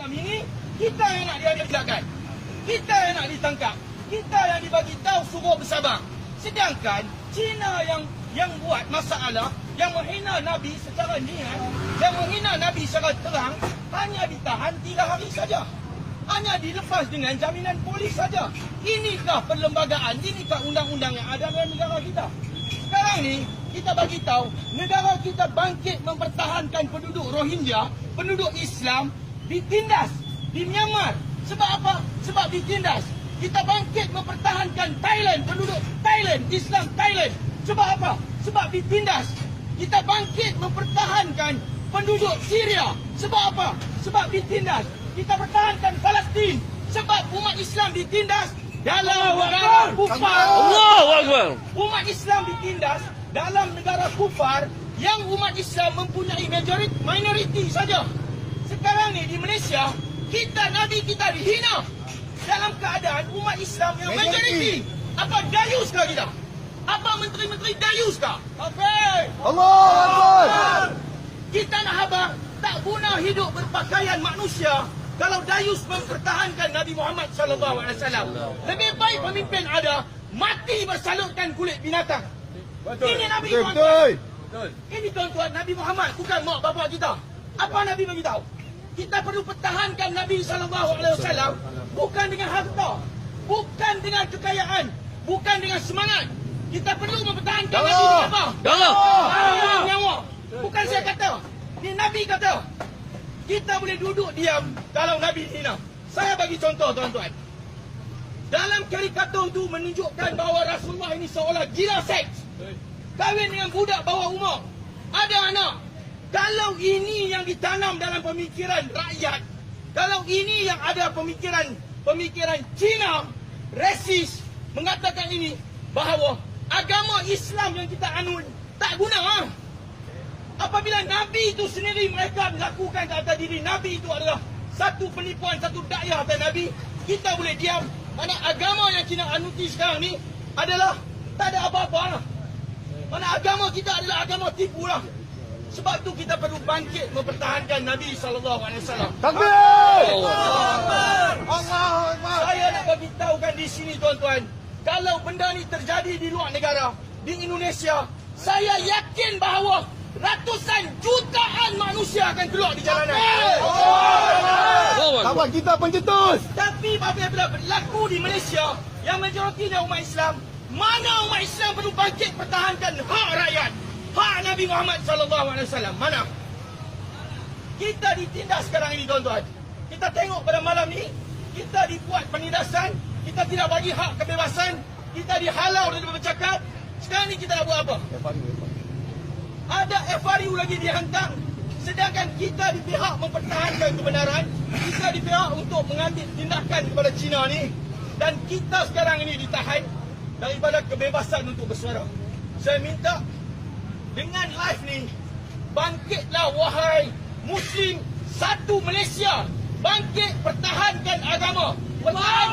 malam ini, kita yang nak diadakan. Kita yang nak ditangkap. Kita yang dibagi tahu suruh bersabar. Sedangkan Cina yang buat masalah, yang menghina Nabi secara niat, yang menghina Nabi secara terang, hanya ditahan 3 hari saja. Hanya dilepas dengan jaminan polis saja. Inikah perlembagaan, inikah undang-undang yang ada dalam negara kita? Sekarang ni, kita bagi tahu, negara kita bangkit mempertahankan penduduk Rohingya, penduduk Islam, ditindas di Myanmar. Sebab apa? Sebab ditindas. Kita bangkit mempertahankan Thailand, penduduk Thailand, Islam Thailand. Sebab apa? Sebab ditindas. Kita bangkit mempertahankan penduduk Syria. Sebab apa? Sebab ditindas. Kita pertahankan Palestin. Sebab umat Islam ditindas dalam negara kufar. Allahu Akbar. Umat Islam ditindas dalam negara kufar yang umat Islam mempunyai minoriti saja. Sekarang ni di Malaysia, Nabi kita dihina dalam keadaan umat Islam yang majoriti. Apa dayuskah kita? Apa menteri-menteri dayuskah? Okey. Allahu Akbar. Kita nak habaq tak guna hidup berpakaian manusia kalau dayus mempertahankan Nabi Muhammad sallallahu alaihi wasallam. Lebih baik pemimpin ada mati bersalutkan kulit binatang. Betul. Ini Nabi tuan-tuan. Betul. Ini tuan-tuan Nabi Muhammad, bukan mak bapak kita. Apa Nabi bagi tahu? Kita perlu pertahankan Nabi sallallahu alaihi wasallam bukan dengan harta, bukan dengan kekayaan, bukan dengan semangat. Kita perlu mempertahankan Nabi dengan apa? Nyawa. Bukan saya kata. Ini Nabi kata. Kita boleh duduk diam kalau Nabi hina. Saya bagi contoh tuan-tuan. Dalam karikatur tu menunjukkan bahawa Rasulullah ini seolah gila seks. Kahwin dengan budak bawah umur. Ada anak. Kalau ini yang ditanam dalam pemikiran rakyat, kalau ini yang ada pemikiran Cina, resis, mengatakan ini, bahawa agama Islam yang kita anut tak guna. Apabila Nabi itu sendiri mereka melakukan ke atas diri Nabi itu adalah satu penipuan, satu dakwah atas Nabi, kita boleh diam. Mana agama yang Cina anuti sekarang ni adalah tak ada apa-apa lah. Mana agama kita adalah agama tipu lah. Sebab tu kita perlu bangkit mempertahankan Nabi SAW. Takbir! Allahu Akbar! Saya nak bagi tahukan di sini tuan-tuan, kalau benda ni terjadi di luar negara, di Indonesia, saya yakin bahawa ratusan jutaan manusia akan keluar di jalanan. Kawan kita pencetus. Tapi apabila berlaku di Malaysia yang majoritinya umat Islam, mana umat Islam perlu bangkit pertahankan hak rakyat, hak Nabi Muhammad SAW? Mana? Kita ditindas sekarang ini tuan-tuan. Kita tengok pada malam ni, kita dibuat penindasan, kita tidak bagi hak kebebasan, kita dihalau dari bercakap. Sekarang ni kita nak buat apa? Ada FRU lagi dihantar. Sedangkan kita di pihak mempertahankan kebenaran, kita di pihak untuk mengambil tindakan kepada Cina ni. Dan kita sekarang ini ditahan daripada kebebasan untuk bersuara. Saya minta dengan live ni, bangkitlah wahai Muslim satu Malaysia. Bangkit pertahankan agama. Pertahankan